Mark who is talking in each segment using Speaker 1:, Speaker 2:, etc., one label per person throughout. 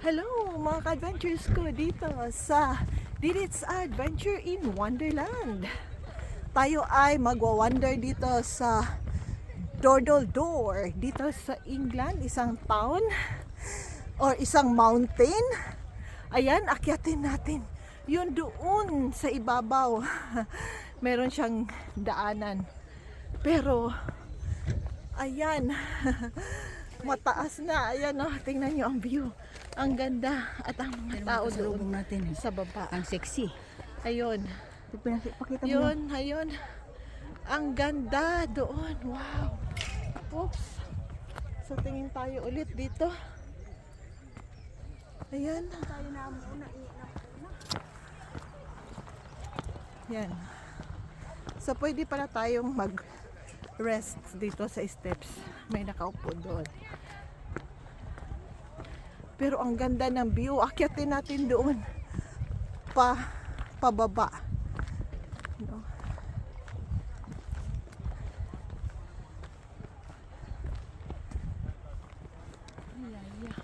Speaker 1: Hello mga ka-adventures ko dito sa Didit's Adventure in Wonderland. Tayo ay magwa-wander dito sa Dordledor dito sa England, isang town or isang mountain. Ayan, akyatin natin. Yun doon sa ibabaw. Meron siyang daanan. Pero ayan. Mataas na. Ayan o, tingnan nyo ang view. Ang ganda. At ang mga tao doon
Speaker 2: natin
Speaker 1: sa baba.
Speaker 2: ang sexy.
Speaker 1: Ayun.
Speaker 2: Pakita mo.
Speaker 1: Yun, ayun. Ang ganda doon. Wow. Oops. So tingin tayo ulit dito. Ayan. Yan. So pwede pala tayong mag-rest dito sa steps. May nakaupo doon. Pero ang ganda ng view. Akyatin natin doon. Pababa. No? Yeah.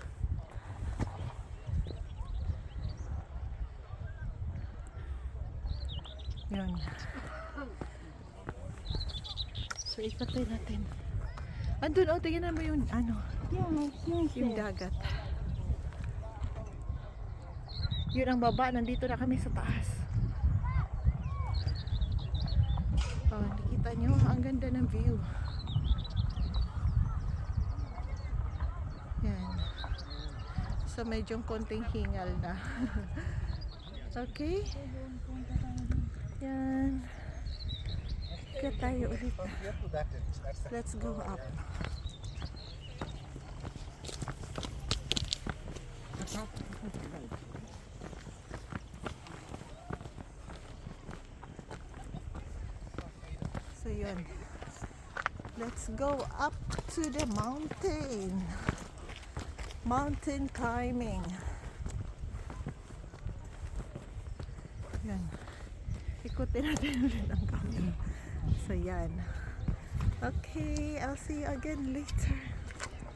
Speaker 1: Yun. So ikatay natin. Andun, oh, tingnan mo yung ano. Yung dagat. Yun ang baba, nandito na kami sa taas. Oh, nakita nyo, ang ganda ng view. Yan. So medyo konting hingal na. Okay. Yan. Kaya tayo ulit. Let's go up. So yun. Let's go up to the mountain. Mountain climbing. Yan. Ikutin natin ulit ang camera. So yan. Okay, I'll see you again later.